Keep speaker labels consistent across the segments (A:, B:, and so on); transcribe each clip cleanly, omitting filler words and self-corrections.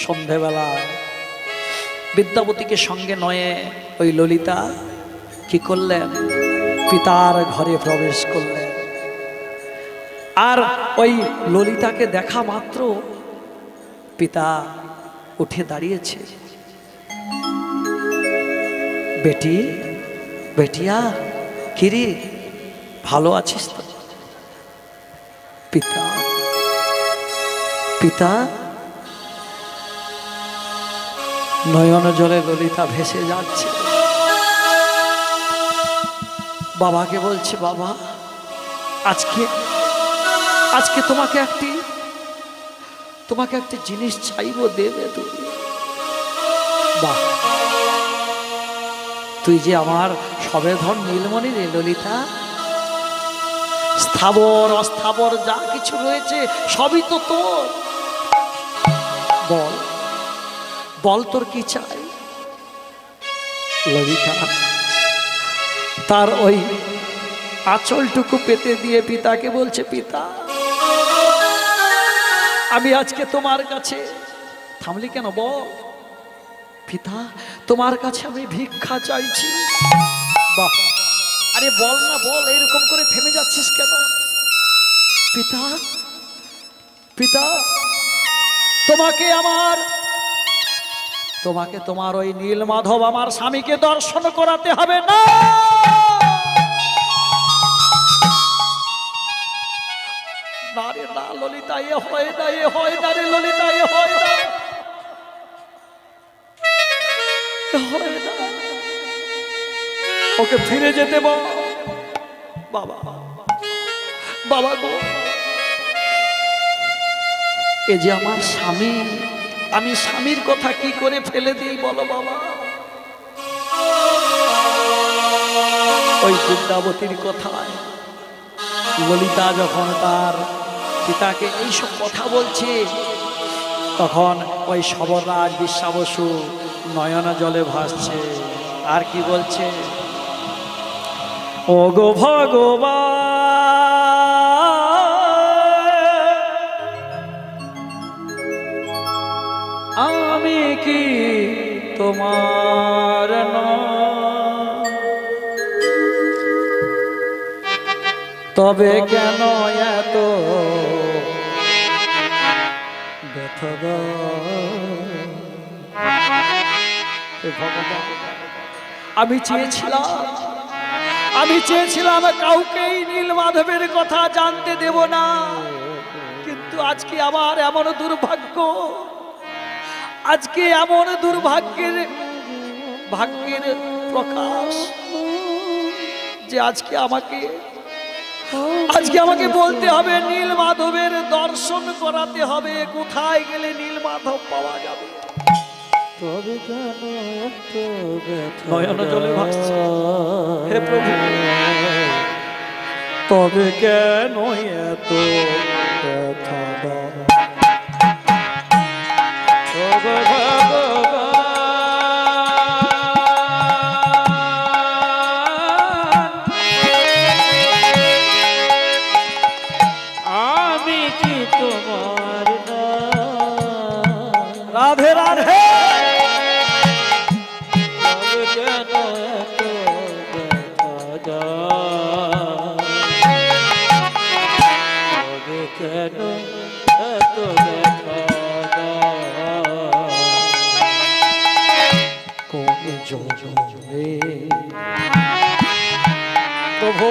A: সন্ধেবেলা বিদ্যাপতিকে সঙ্গে নয়ে ওই ললিতা কি করলেন, পিতার ঘরে প্রবেশ করলেন। আর ওই ললিতাকে দেখা মাত্র পিতা উঠে দাঁড়িয়েছে। বেটি, বেটিয়া, কিরে ভালো আছিস তো? পিতা, পিতা। নয়ন জলে ললিতা ভেসে যাচ্ছে। বাবাকে বলছে, বাবা আজকে আজকে তোমাকে একটি জিনিস চাইবো, দেবে তুমি? বাহ, তুই যে আমার সবেধন নীলমণি রে ললিতা, স্থাবর অস্থাবর যা কিছু রয়েছে সবই তো তোর। বল বল তোর কি চাই? ললিতা তার ওই আঁচলটুকু পেতে দিয়ে পিতাকে বলছে, পিতা আমি আজকে তোমার কাছে। থামলি কেন বল? পিতা তোমার কাছে আমি ভিক্ষা চাইছি। বাহ, আরে বল না, বল, এরকম করে থেমে যাচ্ছিস কেন? পিতা, পিতা তোমাকে তোমার ওই নীলমাধব আমার স্বামীকে দর্শন করাতে হবে না। না রে না ললিতা, এ হয় না, এ হয় না রে ললিতা, এ হয় না, হয় না। ওকে ফিরে যেতে বল। বাবা, বাবা গো, এ যে আমার স্বামী, আমি স্বামীর কথা কি করে ফেলে দিই বলো বাবা? ওই বিদ্যাবতীর কথায় ললিতা যখন তার পিতাকে এইসব কথা বলছে, তখন ওই সবররাজ বিশ্বাবসু নয়ন জলে ভাসছে। আর কি বলছে, ও গো ভগবান, আমি কি তোমার তবে কেন এত ব্যথা? আমি চেয়েছিলাম কাউকেই নীলমাধবের কথা জানতে দেব না, কিন্তু আজকে আমার এমন দুর্ভাগ্য, আজকে এমন দুর্ভাগ্যের প্রকাশ যে আজকে আমাকে বলতে হবে নীলমাধবের দর্শন করাতে হবে। কোথায় গেলে নীলমাধব পাওয়া যাবে? নয়ন জলে ভাসছে, হে প্রভু তবে কেন এত ব্যথা?
B: আমি কি তোমার
A: রাধে রাধে।
B: কেন এত
A: কোন জলে প্রভু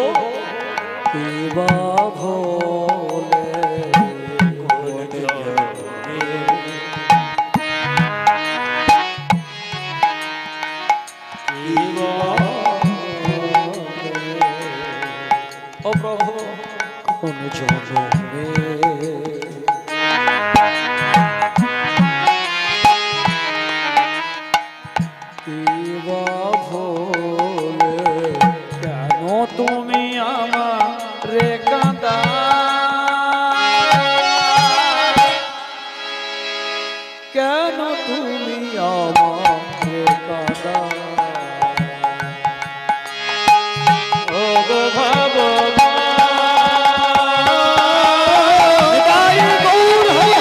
A: দেবা ভোলে, ও প্রভু কোন জলে তুমি আমার কাঁদা, কেন তুমি আমার কাঁদা? ও গো ভগবান, আমি তোমার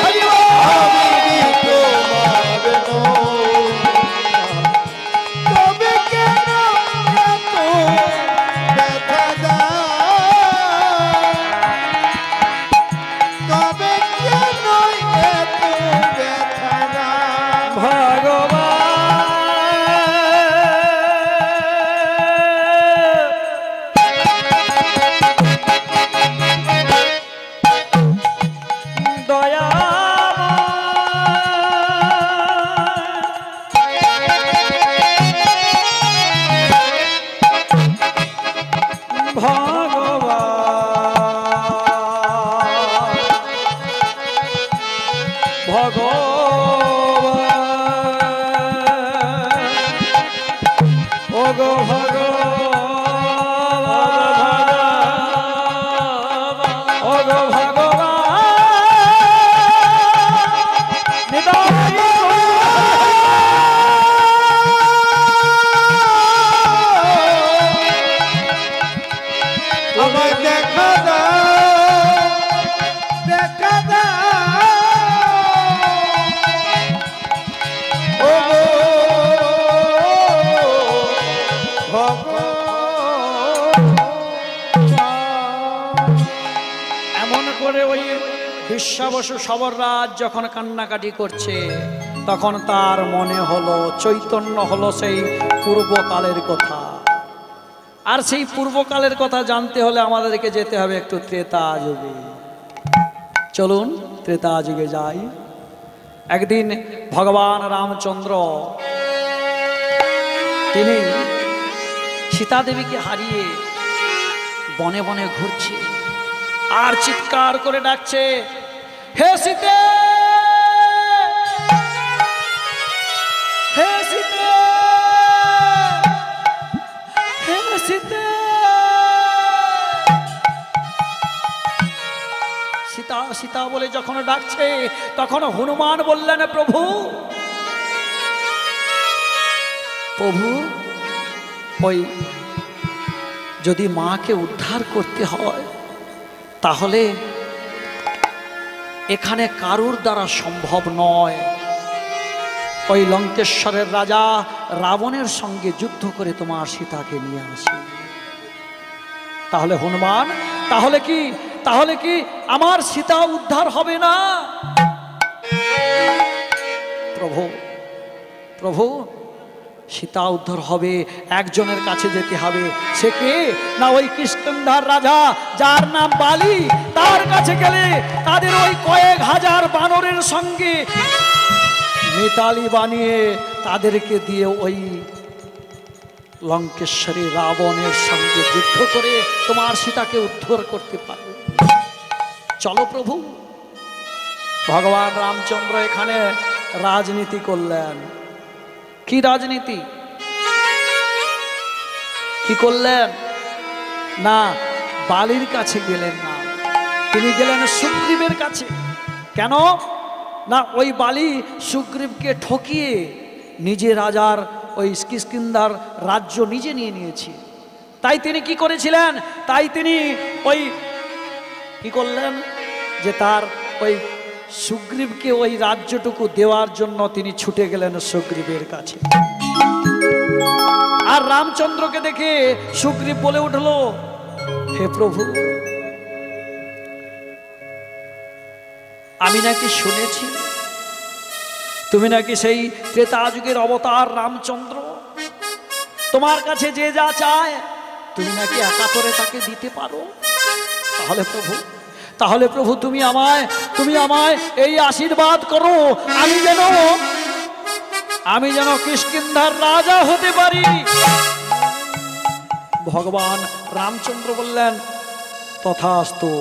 A: করে ওই বিশ্বাবসু সবররাজ যখন কান্নাকাটি করছে, তখন তার মনে হলো, চৈতন্য হলো সেই পূর্বকালের কথা। আর সেই পূর্বকালের কথা জানতে হলে আমাদেরকে যেতে হবে একটু ত্রেতা যুগে। চলুন ত্রেতা যুগে যাই। একদিন ভগবান রামচন্দ্র তিনি সীতা দেবীকে হারিয়ে বনে বনে ঘুরছে আর চিৎকার করে ডাকছে, হে সীতে, হে সীতে, হে সীতে। সীতা সীতা বলে যখন ডাকছে, তখন হনুমান বললেন, প্রভু প্রভু ওই যদি মাকে উদ্ধার করতে হয় তাহলে এখানে কারুর দ্বারা সম্ভব নয়। ওই লঙ্কেশ্বরের রাজা রাবণের সঙ্গে যুদ্ধ করে তোমার সীতাকে নিয়ে আসে। তাহলে হনুমান, তাহলে কি আমার সীতা উদ্ধার হবে না? প্রভু প্রভু সীতা উদ্ধার হবে, একজনের কাছে যেতে হবে। সে কে? না ওই কিষ্কিন্ধার রাজা যার নাম বালি। তার কাছে গেলে তাদের ওই কয়েক হাজার বানরের সঙ্গে মিতালি বানিয়ে তাদেরকে দিয়ে ওই লঙ্কেশ্বরী রাবণের সঙ্গে যুদ্ধ করে তোমার সীতাকে উদ্ধার করতে পারবে। চলো প্রভু। ভগবান রামচন্দ্র এখানে রাজনীতি করলেন। কি রাজনীতি? কি করলেন? না, বালির কাছে গেলেন না, তিনি গেলেন সুগ্রীবের কাছে। কেন? না, ওই বালি সুগ্রীবকে ঠকিয়ে নিজে রাজার ওই কিষ্কিন্ধার রাজ্য নিজে নিয়ে নিয়েছে। তাই তিনি কি করেছিলেন? তাই তিনি ওই কি করলেন যে তার ওই সুগ্রীবকে ওই রাজ্যটুকু দেওয়ার জন্য তিনি ছুটে গেলেন সুগ্রীবের কাছে। আর রামচন্দ্রকে দেখে সুগ্রীব বলে উঠল, হে প্রভু, আমি নাকি শুনেছি তুমি নাকি সেই ত্রেতা যুগের অবতার রামচন্দ্র। তোমার কাছে যে যা চায় তুমি নাকি একাতরে তাকে দিতে পারো। তাহলে প্রভু তুমি আমায় এই আশীর্বাদ করো, আমি যেন কিষ্কিন্ধার রাজা হতে পারি। ভগবান রামচন্দ্র বললেন, তথাস্তু।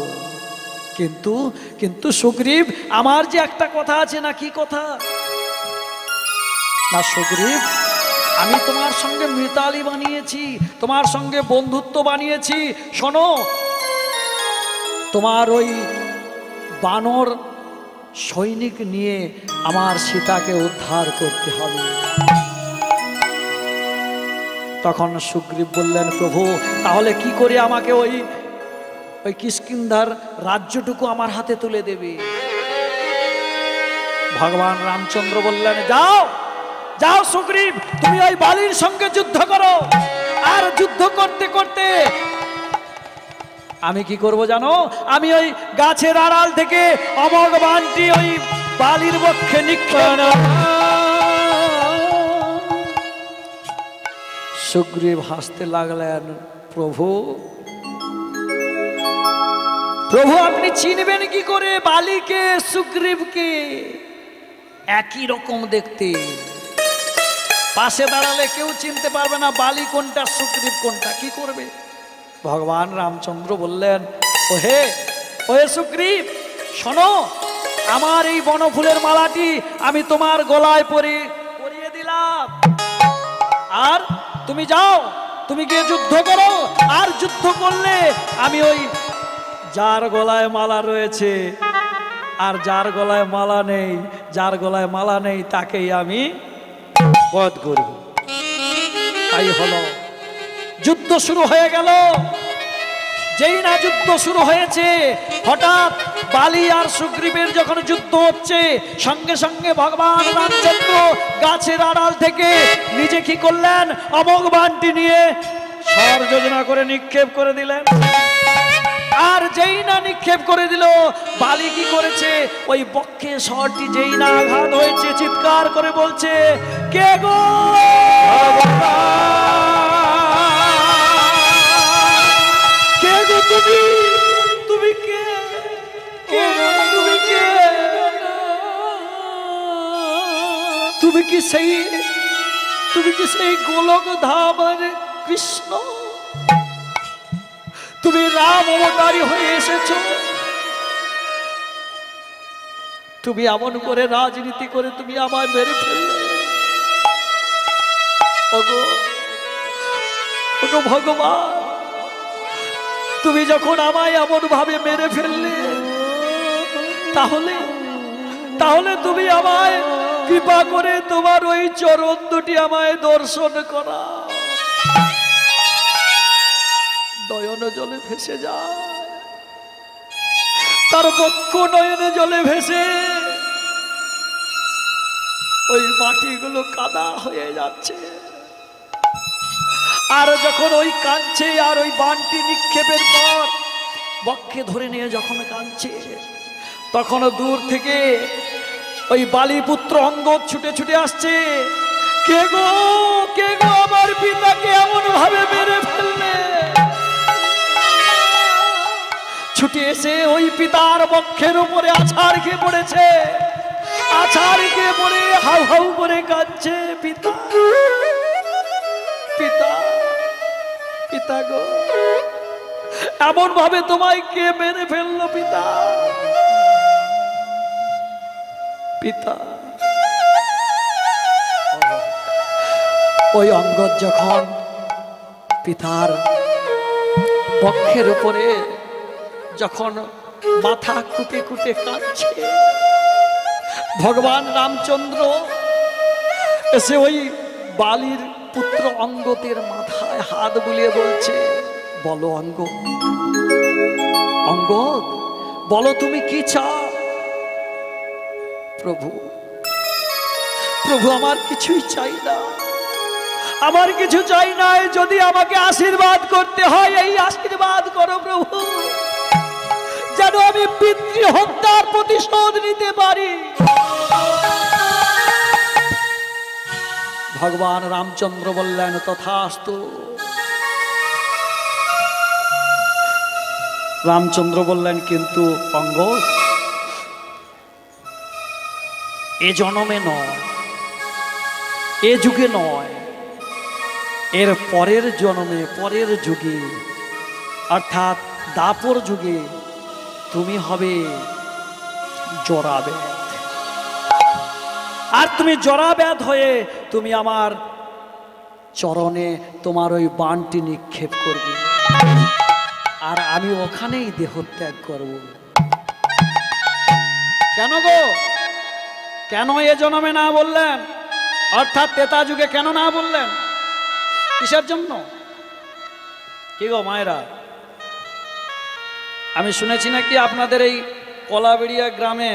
A: কিন্তু সুগ্রীব, আমার যে একটা কথা আছে। না, কি কথা? না সুগ্রীব, আমি তোমার সঙ্গে মিতালি বানিয়েছি, তোমার সঙ্গে বন্ধুত্ব বানিয়েছি। শোনো, তোমার ওই বানর সৈনিক নিয়ে আমার সীতাকে উদ্ধার করতে হবে। তখন সুগ্রীব বললেন, প্রভু তাহলে কি করে আমাকে ওই কিষ্কিন্ধার রাজ্যটুকু আমার হাতে তুলে দেবে? ভগবান রামচন্দ্র বললেন, যাও সুগ্রীব, তুমি ওই বালির সঙ্গে যুদ্ধ করো। আর যুদ্ধ করতে করতে আমি কি করব জানো? আমি ওই গাছের আড়াল থেকে অমোঘ বাণটি ওই বালির বক্ষে নিক্ষেপ। সুগ্রীব হাসতে লাগলেন, প্রভু আপনি চিনবেন কি করে বালিকে সুগ্রীবকে? একই রকম দেখতে, পাশে দাঁড়ালে কেউ চিনতে পারবে না বালি কোনটা সুগ্রীব কোনটা। কি করবে? ভগবান রামচন্দ্র বললেন, ওহে সুগ্রীব, শোনো, আমার এই বনফুলের মালাটি আমি তোমার গলায় পরিয়ে দিলাম। আর তুমি যাও, তুমি গিয়ে যুদ্ধ করো। আর যুদ্ধ করলে আমি ওই যার গলায় মালা রয়েছে আর যার গলায় মালা নেই তাকেই আমি বধ করব। তাই হলো, যুদ্ধ শুরু হয়ে গেল। যেই না যুদ্ধ শুরু হয়েছে, হঠাৎ বালি আর সুগ্রীবের যখন যুদ্ধ হচ্ছে, সঙ্গে সঙ্গে ভগবান রামচন্দ্র গাছের আড়াল থেকে নিজে কি করলেন? অমোঘ বাণটি নিয়ে সর যোজনা করে নিক্ষেপ করে দিলেন। আর যেই না নিক্ষেপ করে দিল, বালি কি করেছে, ওই বক্ষে স্বরটি যেই না আঘাত হয়েছে, চিৎকার করে বলছে, কে গো? কে গো তুমি? তুমি কে? তুমি কে? তুমি কি সেই, তুমি কি সেই গোলক ধামের কৃষ্ণ? তুমি রাম অবতারী হয়ে এসেছো? তুমি এমন করে রাজনীতি করে তুমি আমায় মেরে ফেললে। ওগো ওগো ভগবান, তুমি যখন আমায় এমন ভাবে মেরে ফেললে, তাহলে তাহলে তুমি আমায় কৃপা করে তোমার ওই চরণ দুটি আমায় দর্শন করা। নয়ন জলে ভেসে যায়, তার বক্ষ নয়নে জলে ভেসে ওই মাটিগুলো কাদা হয়ে যাচ্ছে। আর যখন ওই কাঁদছে, আর ওই বানটি নিক্ষেপের পর বক্ষে ধরে নিয়ে যখন কাঁদছে, তখন দূর থেকে ওই বালিপুত্র অঙ্গদ ছুটে ছুটে আসছে। কে গো? কে গো? আমার পিতাকে এমন ভাবে মেরে ফেললে। ছুটে এসে ওই পিতার বক্ষের উপরে আছাড় খেয়ে পড়েছে। আছাড় খেয়ে পড়ে হাউ হাউ করে কাঁদছে, পিতা পিতা পিতা গো, এমন ভাবে তোমায় কে মেরে ফেললো পিতা? পিতা। ওই অঙ্গদ যখন পিতার বক্ষের উপরে যখন মাথা কুটে কুটে কাঁদছে, ভগবান রামচন্দ্র এসে ওই বালির পুত্র অঙ্গদের মাথায় হাত বুলিয়ে বলছে, বলো অঙ্গদ, অঙ্গদ বলো তুমি কি চাও? প্রভু, প্রভু আমার কিছুই চাই না, আমার কিছু চাই না। যদি আমাকে আশীর্বাদ করতে হয়, এই আশীর্বাদ করো প্রভু, যেন আমি পিতৃ হত্যার প্রতিশোধ নিতে পারি। ভগবান রামচন্দ্র বললেন, তথাস্তু। রামচন্দ্র বললেন, কিন্তু অঙ্গদ, এ জন্মে নয়, এ যুগে নয়, এর পরের জন্মে, পরের যুগে, অর্থাৎ দাপর যুগে তুমি হবে জরাব্যাধ। আর তুমি জরাব্যাধ হয়ে তুমি আমার চরণে তোমার ওই বাণটি নিক্ষেপ করবে, আর আমি ওখানেই দেহত্যাগ করব। কেন গো? কেন এ জন্মে না বললেন? অর্থাৎ ত্রেতা যুগে কেন না বললেন? কিসের জন্য? কি গো মায়েরা, আমি শুনেছি নাকি আপনাদের এই কলাবেড়িয়া গ্রামে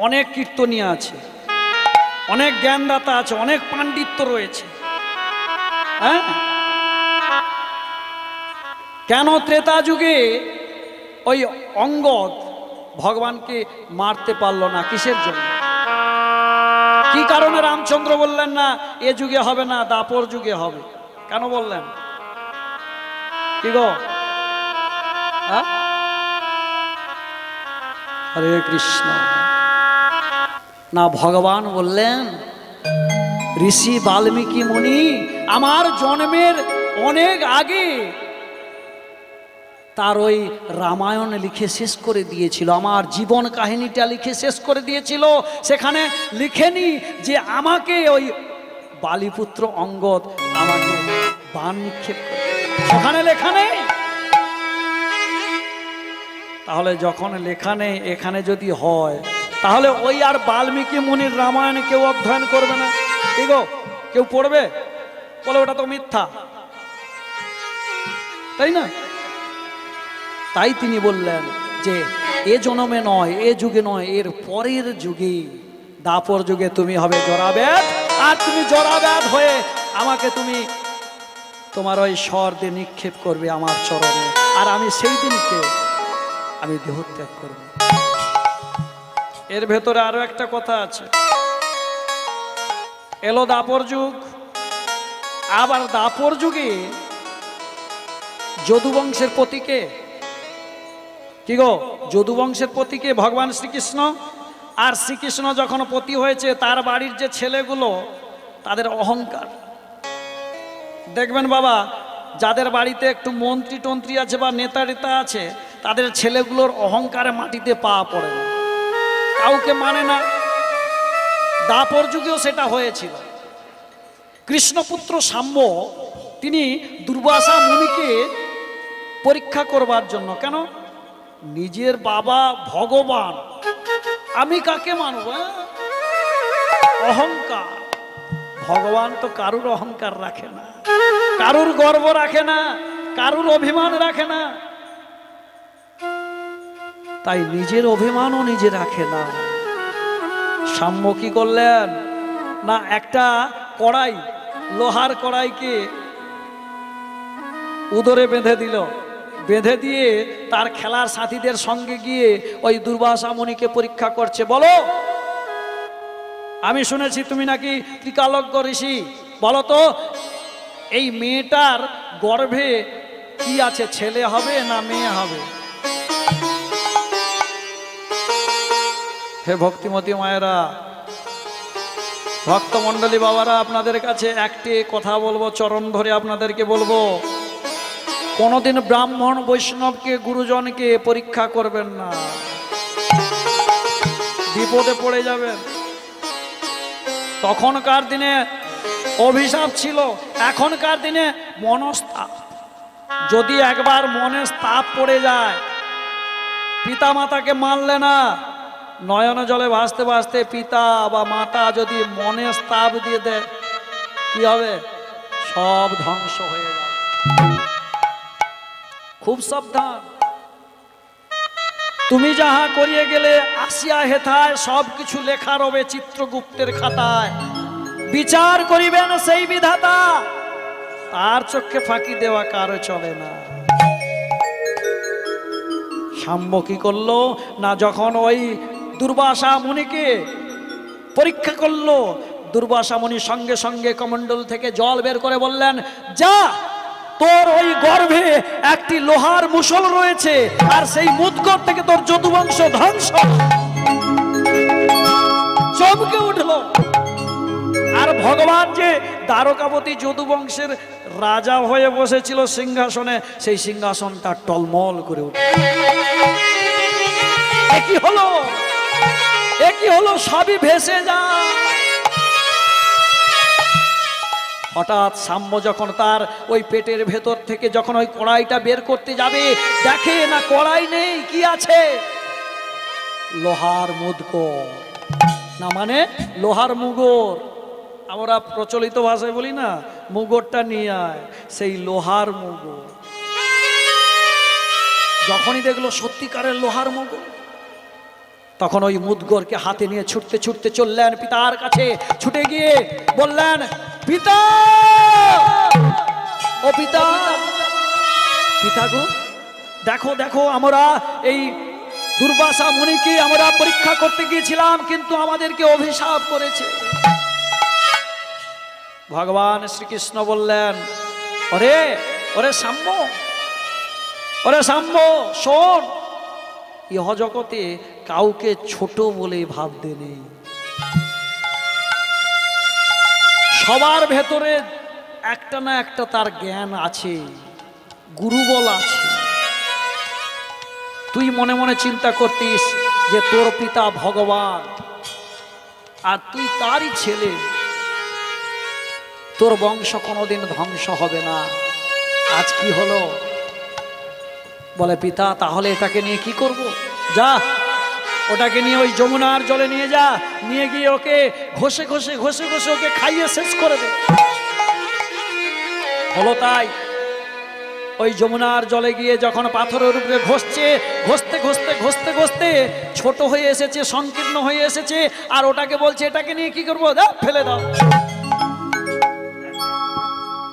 A: অনেক কীর্তনীয় আছে, অনেক জ্ঞানদাতা আছে, অনেক পাণ্ডিত্য রয়েছে। হ্যাঁ, কেন ত্রেতা যুগে ওই অঙ্গদ ভগবানকে মারতে পারলো না? কিসের জন্য? কি কারণে রামচন্দ্র বললেন না এ যুগে হবে না, দাপর যুগে হবে? কেন বললেন? কি গো? হরে কৃষ্ণ। না, ভগবান বললেন, ঋষি বাল্মীকি মুনি আমার জন্মের অনেক আগে তার ওই রামায়ণ লিখে শেষ করে দিয়েছিল, আমার জীবন কাহিনীটা লিখে শেষ করে দিয়েছিল। সেখানে লিখেনি যে আমাকে ওই বালিপুত্র অঙ্গদ আমাকে বাণ নিক্ষেপ করে, ওখানে লেখা নেই। তাহলে যখন লেখা নেই, এখানে যদি হয়, তাহলে ওই আর বাল্মীকি মুনির রামায়ণ কেউ অধ্যয়ন করবে না? কি গো, কেউ পড়বে? বলে ওটা তো মিথ্যা, তাই না? তাই তিনি বললেন যে এ জন্মে নয়, এ যুগে নয়, এর পরের যুগে, দাপর যুগে তুমি হবে জরাব্যাধ। আর তুমি জরাব্যাধ হয়ে আমাকে তুমি তোমার ওই স্বর দিয়ে নিক্ষেপ করবে আমার চরণে, আর আমি সেই দিনকে আমি দেহত্যাগ করব। এর ভেতরে আরো একটা কথা আছে। এলো দাপর যুগ, আবার দাপর যুগে যদুবংশের পতিকে, কি গো, যদুবংশের পতিকে ভগবান শ্রীকৃষ্ণ। আর শ্রীকৃষ্ণ যখন পতি হয়েছে, তার বাড়ির যে ছেলেগুলো, তাদের অহংকার দেখবেন বাবা। যাদের বাড়িতে একটু মন্ত্রী টন্ত্রী আছে বা নেতা টেতা আছে, তাদের ছেলেগুলোর অহংকারে মাটিতে পা পড়ে না, কাউকে মানে না। দাপর যুগেও সেটা হয়েছিল। কৃষ্ণপুত্র সাম্য তিনি দুর্বাসা মুনিকে পরীক্ষা করবার জন্য, কেন, নিজের বাবা ভগবান, আমি কাকে মানব, অহংকার। ভগবান তো কারুর অহংকার রাখে না, কারুর গর্ব রাখে না, কারুর অভিমান রাখে না। তাই নিজের অভিমানও নিজে রাখে না। সাম্য কি করলেন না, একটা কড়াই, লোহার কড়াইকে উদরে বেঁধে দিল, বেঁধে দিয়ে তার খেলার সাথীদের সঙ্গে গিয়ে ওই দুর্বাসা মুনিকে পরীক্ষা করছে। বলো, আমি শুনেছি তুমি নাকি ত্রিকালজ্ঞ ঋষি, বলো তো এই মেয়েটার গর্ভে কি আছে, ছেলে হবে না মেয়ে হবে? হে ভক্তিমতী মায়েরা, ভক্তমণ্ডলী বাবারা, আপনাদের কাছে একটি কথা বলবো, চরণ ধরে আপনাদেরকে বলবো, কোনোদিন ব্রাহ্মণ বৈষ্ণবকে, গুরুজনকে পরীক্ষা করবেন না, বিপদে পড়ে যাবেন। তখনকার দিনে অভিশাপ ছিল, এখনকার দিনে মনস্তাপ। যদি একবার মনে তাপ পড়ে যায়, পিতা মাতাকে মানলে না, নয়ন জলে ভাসতে ভাসতে পিতা বা মাতা যদি মনে তাপ দিয়ে দেয়, কি হবে? সব ধ্বংস হয়ে যাবে। খুব সাবধান। তুমি যাহা করিয়ে গেলে আসিয়া হেথায়, সব কিছু লেখা রবে চিত্রগুপ্তের খাতায়। বিচার করিবেন সেই বিধাতা, তার চোখে ফাঁকি দেওয়া কারো চলে না। সাম্য কি করলো না, যখন ওই দুর্বাসা মুনিকে পরীক্ষা করলো, দুর্বাসা মুনি সঙ্গে সঙ্গে কমণ্ডল থেকে জল বের করে বললেন, যা, তোর ওই গর্ভে একটি লোহার মুষল রয়েছে, আর সেই মুদগর থেকে তোর যদুবংশ ধ্বংস। চমকে উঠল। আর ভগবান যে দ্বারকাবতী যদুবংশের রাজা হয়ে বসেছিল সিংহাসনে, সেই সিংহাসনটা টলমল করে উঠল। একই হলো, একই হলো, সবই ভেসে যায়। হঠাৎ সাম্য যখন তার ওই পেটের ভেতর থেকে যখন ওই কড়াইটা বের করতে যাবে, দেখে না কড়াই নেই, কি আছে? লোহার মুদগর, না মানে লোহার মুগর। আমরা প্রচলিত ভাষায় বলি না, মুগরটা নিয়ে আয়, সেই লোহার মুগর। যখনই দেখলো সত্যিকারের লোহার মুগর, তখন ওই মুদগরকে হাতে নিয়ে ছুটতে ছুটতে চললেন পিতার কাছে। ছুটে গিয়ে বললেন, পিতা, ও পিতা, পিতা গো, দেখো দেখো, আমরা এই দুর্বাসা মুনিকে আমরা পরীক্ষা করতে গিয়েছিলাম, কিন্তু আমাদেরকে অভিশাপ করেছে। ভগবান শ্রীকৃষ্ণ বললেন, ওরে ওরে সাম্য, ওরে সাম্য, শোন, ইহ জগতে কাউকে ছোট বলে ভাবতে নেই। সবার ভেতরে একটা না একটা তার জ্ঞান আছে, গুরুবল আছে। তুই মনে মনে চিন্তা করতিস যে তোর পিতা ভগবান আর তুই তারই ছেলে, তোর বংশ কোনোদিন ধ্বংস হবে না। আজ কি হলো? বলে, পিতা, তাহলে এটাকে নিয়ে কি করব? যা, ওটাকে নিয়ে ওই যমুনার জলে নিয়ে যা, নিয়ে গিয়ে ওকে ঘষে ঘষে ঘষে ঘষে ওকে খাইয়ে শেষ করে দে। হলো তাই। ওই যমুনার জলে গিয়ে যখন পাথরের উপরে ঘষছে, ঘষতে ঘষতে ঘষতে ঘষতে ছোট হয়ে এসেছে, সংকীর্ণ হয়ে এসেছে, আর ওটাকে বলছে এটাকে নিয়ে কি করবো? দাও, ফেলে দাও।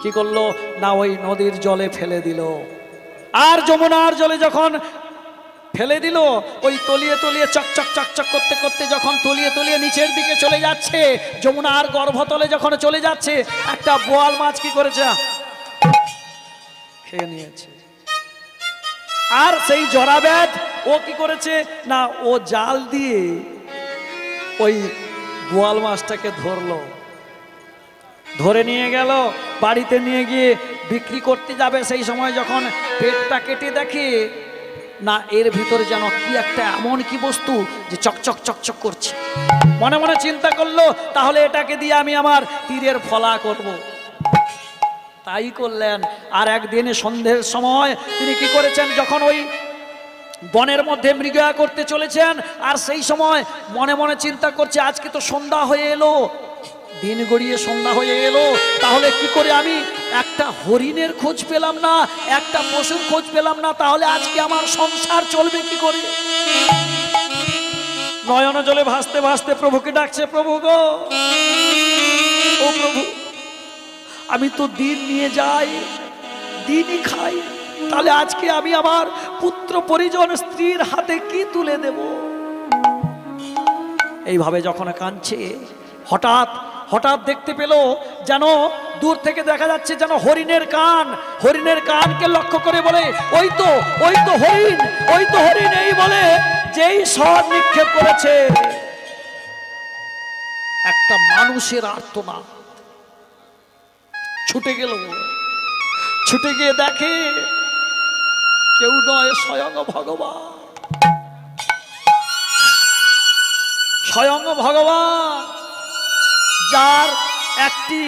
A: কি করলো না, ওই নদীর জলে ফেলে দিল। আর যমুনার জলে যখন ফেলে দিল, ওই তলিয়ে তলিয়ে চকচক চকচক করতে করতে যখন তলিয়ে তলিয়ে নিচের দিকে চলে যাচ্ছে, যমুনার গর্ভতলে যখন চলে যাচ্ছে, একটা বোয়াল মাছ কি করেছে, খেয়ে নিয়েছে। আর সেই জরাবেদ ও কি করেছে না, ও জাল দিয়ে ওই বোয়াল মাছটাকে ধরলো, ধরে নিয়ে গেল বাড়িতে নিয়ে গিয়ে বিক্রি করতে যাবে। সেই সময় যখন পেটটা কেটে দেখে না, এর ভিতরে যেন কি একটা এমন কি বস্তু যে চকচক চকচক করছে। মনে মনে চিন্তা করলো, তাহলে এটাকে দিয়ে আমি আমার তীরের ফলা করব। তাই করলেন। আর একদিন সন্ধ্যের সময় তিনি কি করেছেন, যখন ওই বনের মধ্যে মৃগয়া করতে চলেছেন, আর সেই সময় মনে মনে চিন্তা করছে, আজকে তো সন্ধ্যা হয়ে এলো, দিন গড়িয়ে সন্ধ্যা হয়ে এলো, তাহলে কি করে আমি একটা হরিণের খোঁজ পেলাম না, একটা পশুর খোঁজ পেলাম না, তাহলে আজকে আমার সংসার চলবে কি করে। নয়ন জলে ভাসতে ভাসতে প্রভুকে ডাকছে, প্রভু গো, ও প্রভু, আমি তো দিন নিয়ে যাই, দিনই খাই, তাহলে আজকে আমি আমার পুত্র পরিজন স্ত্রীর হাতে কি তুলে দেব। এইভাবে যখন কাঁদছে, হঠাৎ হঠাৎ দেখতে পেল, যেন দূর থেকে দেখা যাচ্ছে যেন হরিণের কান, হরিণের কানকে লক্ষ্য করে বলে, ওই তো হরিণ, ওই তো হরিণ। এই বলে যেই স্বর নিক্ষেপ করেছে, একটা মানুষের আর্তনাদ। ছুটে গেল, ছুটে গিয়ে দেখে কেউ নয়, স্বয়ং ভগবান, স্বয়ং ভগবান, যার একটি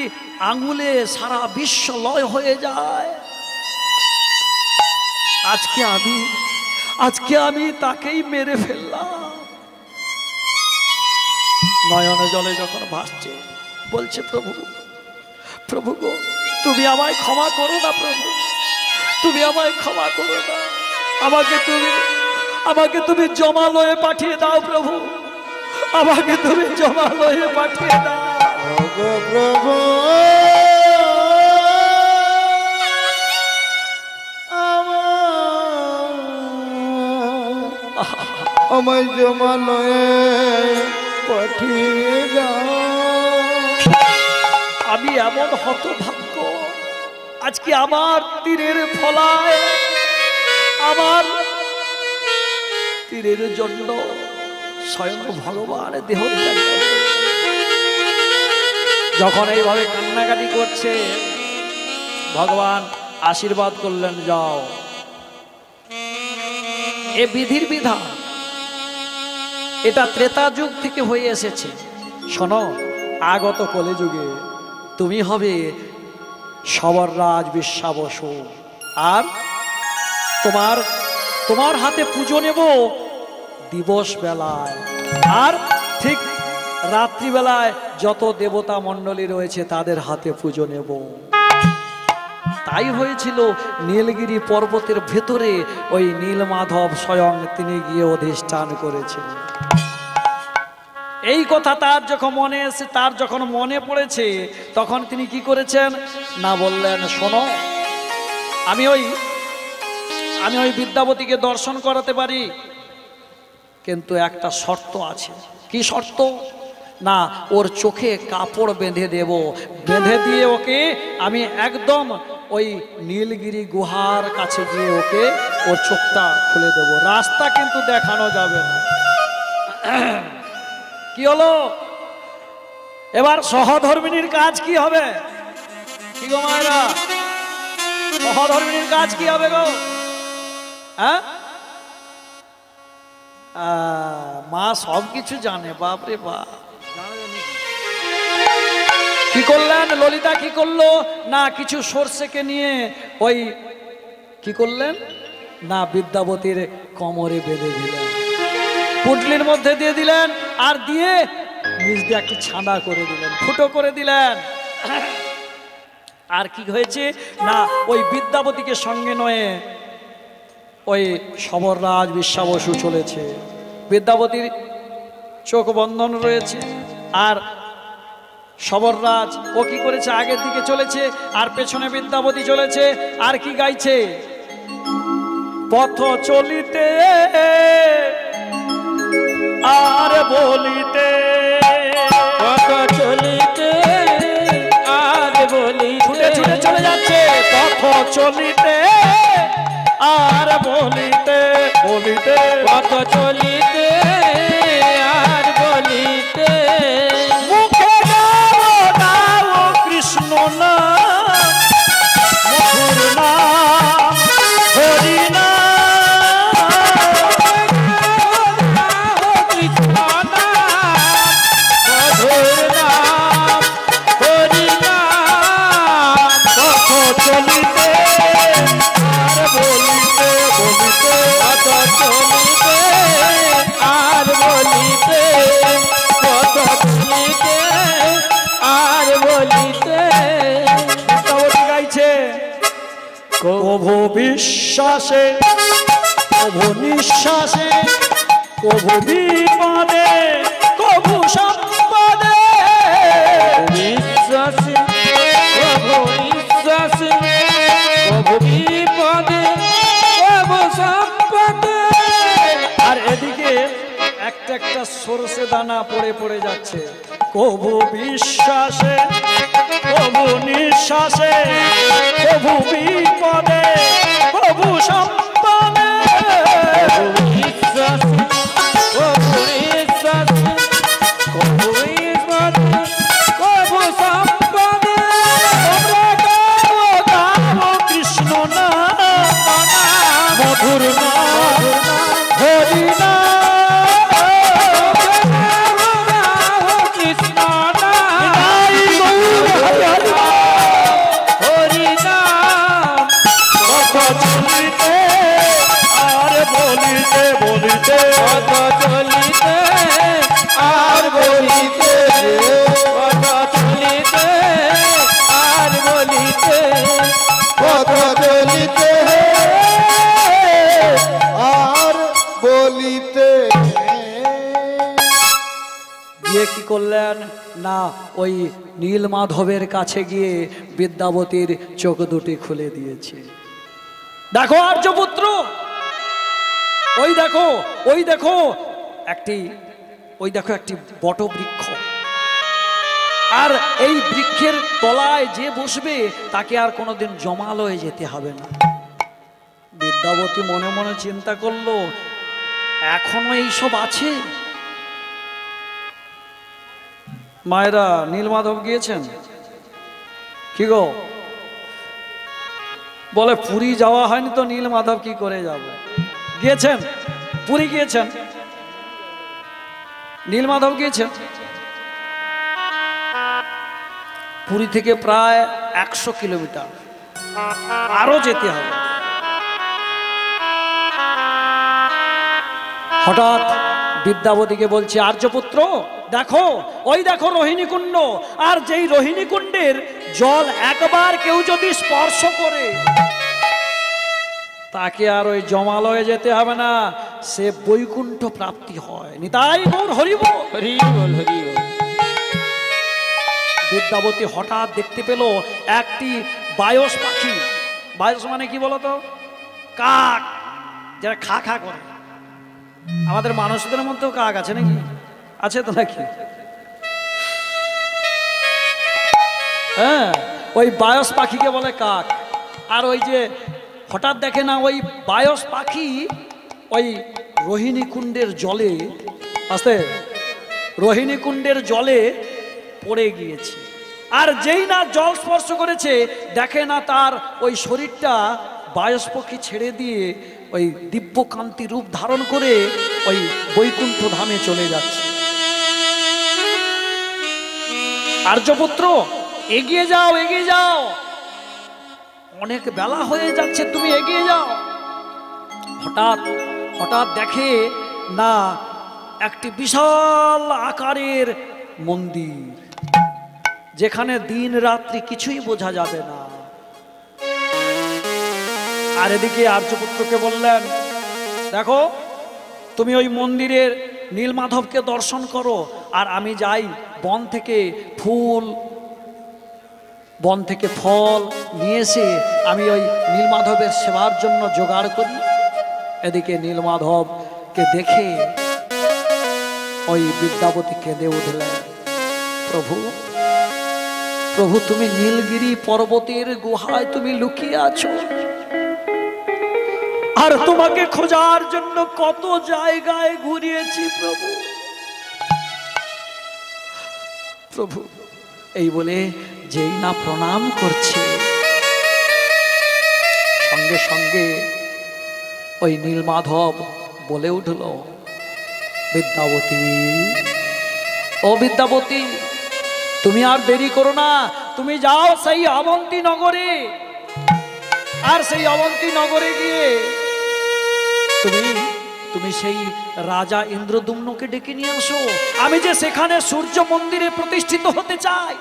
A: আঙুলে সারা বিশ্ব লয় হয়ে যায়। আজকে আমি তাকেই মেরে ফেললাম। নয়ন জলে যখন ভাসছে, বলছে, প্রভু গো, তুমি আমায় ক্ষমা করো না প্রভু, তুমি আমায় ক্ষমা করো না, আমাকে তুমি জমালয়ে পাঠিয়ে দাও প্রভু, আমাকে তুমি জমালয়ে পাঠিয়ে দাও।
C: প্রভু আমায় জমালয়ে পাঠিয়ে দাও।
A: আমি এমন হতভাগ্য, আজকে আমার তীরের ফলায়, আমার তীরের জন্য স্বয়ং ভগবান দেহ ত্যাগ করে। যখন এইভাবে কান্নাকাটি করছে, ভগবান আশীর্বাদ করলেন, যাও, এ বিধির বিধান, এটা ত্রেতা যুগ থেকে হয়ে এসেছে। শোনো, আগত কলিযুগে তুমি হবে সবররাজ বিশ্বাবসু, আর তোমার হাতে পুজো নেব দিবস বেলায়, আর ঠিক রাত্রিবেলায় যত দেবতা মণ্ডলী রয়েছে তাদের হাতে পুজো নেব। তাই হয়েছিল নীলগিরি পর্বতের ভেতরে ওই নীলমাধব স্বয়ং তিনি গিয়ে অধিষ্ঠান করেছিলেন। এই কথা তার যখন মনে পড়েছে, তখন তিনি কি করেছেন না, বললেন, শোনো, আমি ওই বিদ্যাবতীকে দর্শন করাতে পারি, কিন্তু একটা শর্ত আছে। কি শর্ত না, ওর চোখে কাপড় বেঁধে দেব, বেঁধে দিয়ে ওকে আমি একদম ওই নীলগিরি গুহার কাছে গিয়ে ওর চোখটা খুলে দেব, রাস্তা কিন্তু দেখানো যাবে না। কি হলো এবার? সহধর্মিনীর কাজ কি হবে? কি গো মায়েরা, সহধর্মিনীর কাজ কি হবে গো? হ্যাঁ, মা সব কিছু জানে, বাপরে বাপ। কি করলেন ললিতা? কি করলো না, কিছু সর্ষেকে নিয়ে ওই কি করলেন না, বিদ্যাবতীর কোমরে বেঁধে দিলেন, পুটলির মধ্যে দিয়ে দিলেন, আর দিয়ে নিজ দিয়ে একটু ছাঁদা করে দিলেন, ফুটো করে দিলেন। আর কি হয়েছে না, ওই বিদ্যাবতীকে সঙ্গে নয়ে ওই সবররাজ বিশ্বাবসু চলেছে। বিদ্যাবতীর চোখ বন্ধন রয়েছে, আর সবররাজ ও কি করেছে, আগের দিকে চলেছে, আর পেছনে বিদ্যাবতী চলেছে, আর কি গাইছে, পথ চলিতে আর বলিতে,
B: পথ চলিতে আর বলিতে,
A: ছুটে ছুটে চলে যাচ্ছে। পথ চলিতে আর বলিতে, বলিতে
B: পথ চলিতে আর বলিতে,
A: মুখে গাও গাও কৃষ্ণ নাম, মধুর নাম, হরি নাম,
B: কৃষ্ণ নাম, মধুর নাম, হরি নাম।
A: পথ চলিতে আর বলিতে, বলিতে
B: পথ চলিতে আর বলিতে, পথ চলিতে আর বলিতে।
A: বৃন্দাবতী গাইছে, কভু বিশ্বাসে কভু নিঃশ্বাসে, কভু বিপদে কভু সম্পদে,
B: বিশ্বাসে প্রভু বিশ্বাসে, প্রভু বিপদে প্রভু সম্পদে।
A: আর এদিকে একটা একটা সরষে দানা পড়ে পড়ে যাচ্ছে। কভু বিশ্বাসে কভু নিঃশ্বাসে, কভু বিপদে কভু সম্পদে,
B: বিশ্বাসে প্রভু বিশ্বাসে, প্রভু বিপদে প্রভু সম্পদে।
A: তোমরা গাও গাও কৃষ্ণ নাম, মধুর নাম, হরি নাম,
B: কৃষ্ণ
A: নিতাই গৌর হরি হরি।
B: হরি নাম।
A: পথ চলিতে আর বলিতে, বলিতে
B: পথ চলিতে আর বলিতে, পথ চলিতে আর বলিতে,
C: পথ চলিতে আর বলিতে।
A: গিয়ে কি করলেন না, ওই নীলমাধবের কাছে গিয়ে বিদ্যাবতীর চোখ দুটি খুলে দিয়েছে। দেখো আর্যপুত্র, ওই দেখো, ওই দেখো একটি, ওই দেখো একটি বটবৃক্ষ, আর এই বৃক্ষের তলায় যে বসবে তাকে আর কোনোদিন জমালয়ে যেতে হবে না। বিদ্যাবতী মনে মনে চিন্তা করলো, এখনো এইসব আছে। মায়েরা নীলমাধব গিয়েছেন কি গো? বলে পুরী যাওয়া হয়নি তো নীলমাধব কি করে যাবে? গিয়েছেন, পুরী গিয়েছেন, নীলমাধব গিয়েছেন। পুরী থেকে প্রায় 100 কিলোমিটার আরো যেতে হবে। হঠাৎ বিদ্যাবতীকে বলছে, আর্যপুত্র দেখো, ওই দেখো রোহিণী কুণ্ড, আর যেই রোহিণী কুণ্ডের জল একবার কেউ যদি স্পর্শ করে তাকে আর ওই জমালয়ে যেতে হবে না, সে বৈকুণ্ঠ প্রাপ্তি হয়। নিতাই গৌর হরি বল।
B: হরি বল, হরি বল।
A: বিদ্যাবতী হঠাৎ দেখতে পেল একটি বায়স পাখি। বায়স মানে কি বলতো? কাক, যারা খা খা করে। আমাদের মানুষদের মধ্যেও কাক আছে নাকি? আছে তো নাকি? হ্যাঁ, ওই বায়স পাখিকে বলে কাক। আর ওই যে হঠাৎ দেখে না, ওই বায়স পাখি ওই রোহিণী কুণ্ডের জলে, আস্তে রোহিণী কুণ্ডের জলে পড়ে গিয়েছে। আর যেই না জল স্পর্শ করেছে, দেখে না তার ওই শরীরটা বায়স পাখি ছেড়ে দিয়ে ওই দিব্যকান্তি রূপ ধারণ করে ওই বৈকুণ্ঠ ধামে চলে যাচ্ছে। আর্যপুত্র এগিয়ে যাও, এগিয়ে যাও, অনেক বেলা হয়ে যাচ্ছে, তুমি এগিয়ে যাও। হঠাৎ হঠাৎ দেখে না একটি বিশাল আকারের মন্দির, যেখানে দিন রাত্রি কিছুই বোঝা যাবে না। আর এদিকে আর্যপুত্রকে বললেন, দেখো তুমি ওই মন্দিরের নীলমাধবকে দর্শন করো, আর আমি যাই বন থেকে ফুল, বন থেকে ফল নিয়ে এসে আমি ওই নীলমাধবের সেবার জন্য জোগাড় করি। এদিকে নীলমাধবকে দেখে ওই বিদ্যাপতি কেঁদে উঠলেন, প্রভু প্রভু, তুমি নীলগিরি পর্বতের গুহায় তুমি লুকিয়ে আছো, আর তোমাকে খোঁজার জন্য কত জায়গায় ঘুরিয়েছি প্রভু। প্রভু এই বলে যেই না প্রণাম করছে, সঙ্গে সঙ্গে ওই নীলমাধব বলে উঠল, বিদ্যাপতি, ও বিদ্যাপতি, তুমি আর দেরি করো না, তুমি যাও সেই অবন্তী নগরে, আর সেই অবন্তী নগরে গিয়ে তুমি সেই রাজা ইন্দ্রদ্যুম্নকে ডেকে নিয়ে আসো, আমি যে সেখানে সূর্য মন্দিরে প্রতিষ্ঠিত হতে চাই।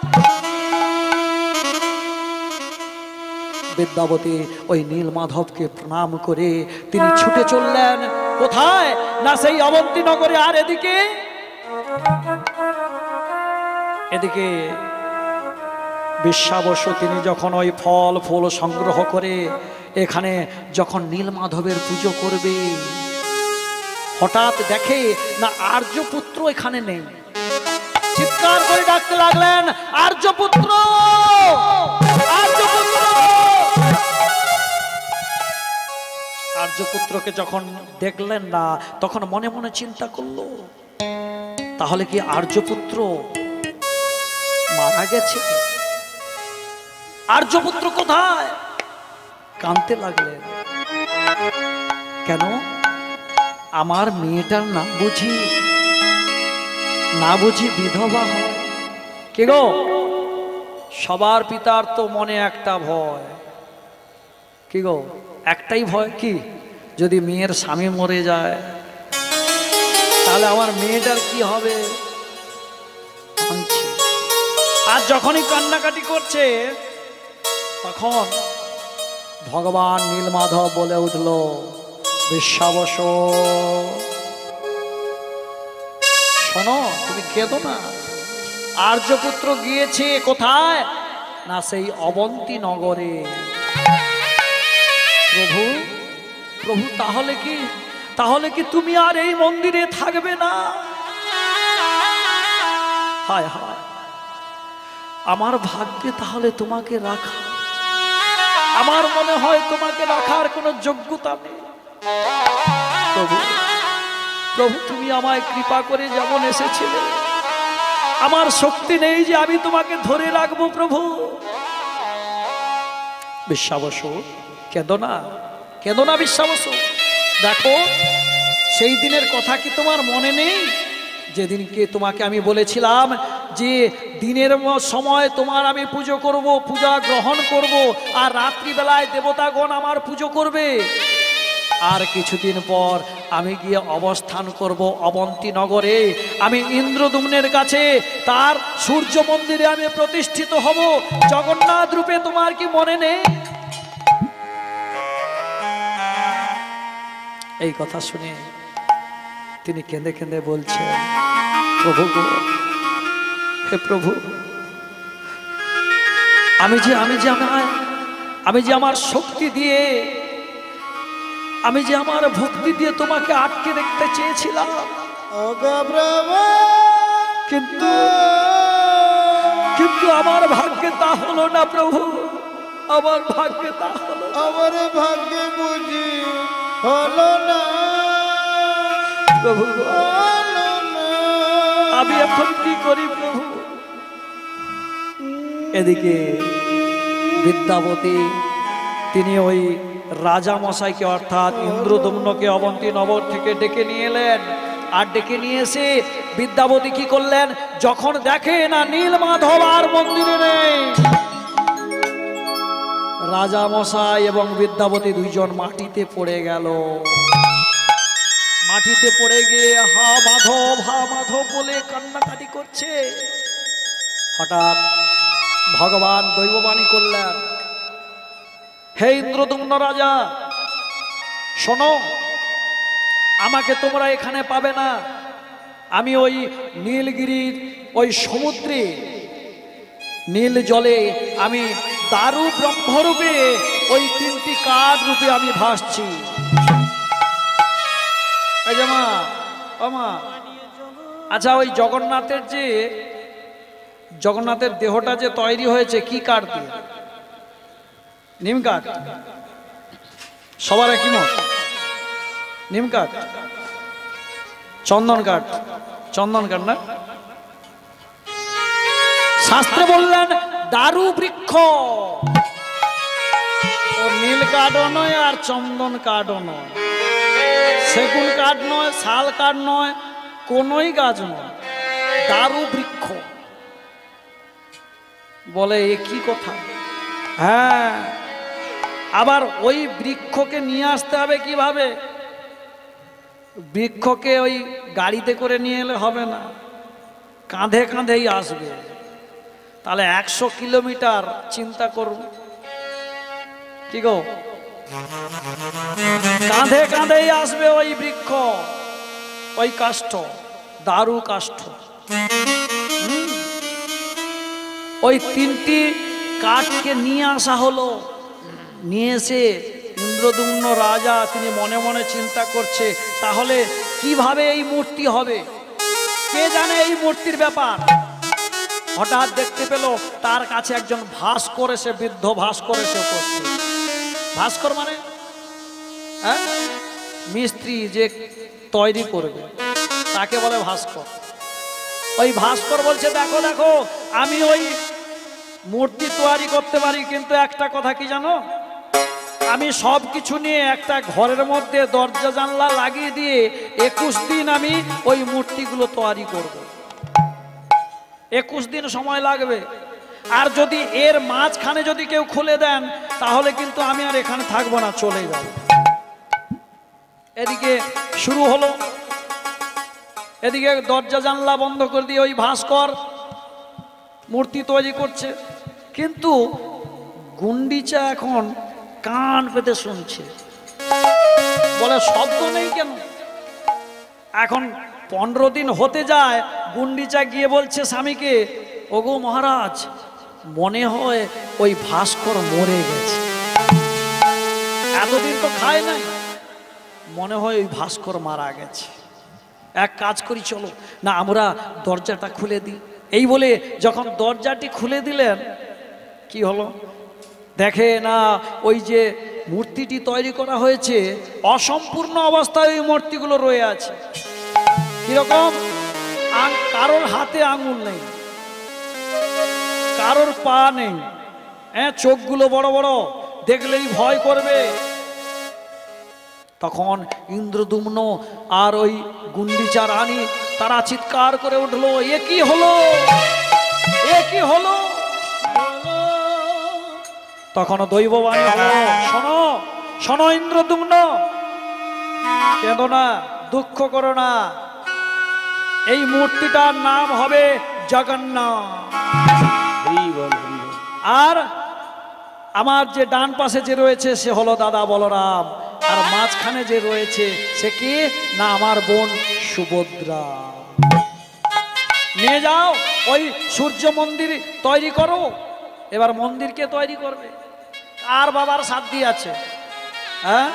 A: বিদ্যাপতি ওই নীলমাধবকে প্রণাম করে তিনি ছুটে চললেন কোথায় না সেই অবন্তী নগরে। আর এদিকে বিশ্বাবসু তিনি যখন ওই ফল ফুল সংগ্রহ করে এখানে যখন নীলমাধবের পুজো করবে, হঠাৎ দেখে না আর্যপুত্র এখানে নেই। চিৎকার করে ডাকতে লাগলেন, আর্যপুত্র, আর্যপুত্র। আর্যপুত্রকে যখন দেখলেন না, তখন মনে মনে চিন্তা করলো, তাহলে কি আর্যপুত্র মারা গেছে? আর্যপুত্র কোথায়? কাঁদতে লাগলেন, কেন? আমার মেয়েটার না বুঝি বিধবা হয়। কে গো? সবার পিতার তো মনে একটা ভয়, কি গো? একটাই ভয়, কি? যদি মেয়ের স্বামী মরে যায় তাহলে আমার মেয়েটার কি হবে। আর যখনই কান্নাকাটি করছে তখন ভগবান নীলমাধব বলে উঠল, বিশ্বাবসু, শোনো, তুমি কেঁদো না। আর্যপুত্র গিয়েছে কোথায় না সেই অবন্তী নগরে। প্রভু, প্রভু, তাহলে কি তুমি আর এই মন্দিরে থাকবে না? হায় হায়, আমার ভাগ্যে তাহলে তোমাকে রাখা, আমার মনে হয় তোমাকে রাখার কোনো যোগ্যতা নেই। প্রভু, প্রভু, তুমি আমায় কৃপা করে যেমন এসেছিলে, আমার শক্তি নেই যে আমি তোমাকে ধরে রাখবো প্রভু। বিশ্বাবসু, কেঁদো না, কেঁদো না বিশ্বাবসু। দেখো, সেই দিনের কথা কি তোমার মনে নেই? যেদিনকে তোমাকে আমি বলেছিলাম যে দিনের সময় তোমার আমি পুজো করব, পূজা গ্রহণ করব, আর রাত্রিবেলায় দেবতাগণ আমার পুজো করবে। আর কিছুদিন পর আমি গিয়ে অবস্থান করব অবন্তী নগরে, আমি ইন্দ্রদ্যুম্নের কাছে তার সূর্য মন্দিরে আমি প্রতিষ্ঠিত হব জগন্নাথ রূপে। তোমার কি মনে নেই? এই কথা শুনে তিনি কেঁদে কেঁদে বলছেন, প্রভু গো, হে প্রভু, আমি যে আমার শক্তি দিয়ে, আমি যে আমার ভক্তি দিয়ে তোমাকে আটকে রাখতে চেয়েছিলাম, কিন্তু আমার ভাগ্যে তা হলো না প্রভু, আমার ভাগ্যে তা হলো,
C: আমার ভাগ্যে বুঝি হলো না
A: প্রভু। আমি এখন কি করি প্রভু? এদিকে বিদ্যাপতি তিনি ওই রাজা মশাইকে অর্থাৎ ইন্দ্রদ্যুম্নকে অবন্তী নগর থেকে ডেকে নিয়ে এলেন। আর ডেকে নিয়ে এসে বিদ্যাপতি কি করলেন, যখন দেখে না নীলমাধব আর মন্দিরে নেই, রাজা মশাই এবং বিদ্যাপতি দুইজন মাটিতে পড়ে গেল। মাটিতে পড়ে গিয়ে হা মাধব বলে কান্নাকাটি করছে। হঠাৎ ভগবান দৈববাণী করলেন, হে ইন্দ্রদ্যুম্ন রাজা, শোনো, আমাকে তোমরা এখানে পাবে না। আমি ওই নীলগিরির ওই সমুদ্রে নীল জলে আমি দারু ব্রহ্মরূপে ওই তিনটি কাঠ রূপে আমি ভাসছি। এই যে মা, ও মা, আচ্ছা ওই জগন্নাথের দেহটা যে তৈরি হয়েছে কি কাঠ দিয়ে? নিম কাঠ? সবার একই মত? নিম কাঠ? চন্দন কাঠ? চন্দন কাঠ না, শাস্ত্রে বললেন দারু বৃক্ষ। ও নীল কাঠও নয় আর চন্দন কাঠও নয়, সেগুন কাঠ নয়, শাল কাঠ নয়, কোনই গাছ নয়, দারু বৃক্ষ। বলে এ কি কথা? হ্যাঁ, আবার ওই বৃক্ষকে নিয়ে আসতে হবে কিভাবে? বৃক্ষকে ওই গাড়িতে করে নিয়ে এলে হবে না, কাঁধে কাঁধেই আসবে। তাহলে 100 কিলোমিটার চিন্তা করুন, কি গো? কাঁধে কাঁধেই আসবে ওই বৃক্ষ, ওই কাষ্ঠ, দারু কাষ্ঠ। ওই 3টি কাঠকে নিয়ে আসা হলো। নিয়ে এসে ইন্দ্রদুম্ন রাজা তিনি মনে মনে চিন্তা করছে, তাহলে কিভাবে এই মূর্তি হবে? কে জানে এই মূর্তির ব্যাপার? হঠাৎ দেখতে পেল তার কাছে একজন ভাস্কর এসে, বৃদ্ধ ভাস্কর এসে উপস্থিত। ভাস্কর মানে হ্যাঁ, মিস্ত্রি যে তৈরি করবে তাকে বলে ভাস্কর। ওই ভাস্কর বলছে, দেখো দেখো, আমি ওই মূর্তি তৈরি করতে পারি, কিন্তু একটা কথা কি জানো? আমি সব কিছু নিয়ে একটা ঘরের মধ্যে দরজা জানলা লাগিয়ে দিয়ে 21 দিন আমি ওই মূর্তিগুলো তৈরি করব। 21 দিন সময় লাগবে। আর যদি এর মাঝখানে যদি কেউ খুলে দেন তাহলে কিন্তু আমি আর এখানে থাকবো না, চলে যাব। এদিকে শুরু হলো, এদিকে দরজা জানলা বন্ধ করে দিয়ে ওই ভাস্কর মূর্তি তৈরি করছে। কিন্তু গুন্ডিচা এখন কান পেতে শুনছে, বলে শব্দ নেই কেন? এখন 15 দিন হতে যায়, গুন্ডিচা গিয়ে বলছে স্বামীকে, ওগো মহারাজ, মনে হয় ওই ভাস্কর মরে গেছে, এতদিন তো খায় নাই, মনে হয় ওই ভাস্কর মারা গেছে। এক কাজ করি, চলো না আমরা দরজাটা খুলে দিই। এই বলে যখন দরজাটি খুলে দিলেন, কি হলো? দেখে না ওই যে মূর্তিটি তৈরি করা হয়েছে অসম্পূর্ণ অবস্থায় ওই মূর্তিগুলো রয়ে আছে। কিরকম? কারোর হাতে আঙুল নেই, কারোর পা নেই, হ্যাঁ, চোখগুলো বড় বড়, দেখলেই ভয় করবে। তখন ইন্দ্রদুম্ন আর ওই গুন্ডিচা রানী তারা চিৎকার করে উঠলো, এ কি হলো, এ কি হলো? তখন দৈববাণী হলো, শোনো শোনো ইন্দ্রদুম্ন, কেঁদো না, দুঃখ করো না, এই মূর্তিটার নাম হবে জগন্নাথ। আর আমার যে ডান পাশে যে রয়েছে সে হলো দাদা বলরাম, আর মাঝখানে যে রয়েছে সে কি না আমার বোন সুভদ্রা। নিয়ে যাও, ওই সূর্য মন্দির তৈরি করো। এবার মন্দিরকে তৈরি করবে, আর বাবার সাধ্য আছে? হ্যাঁ,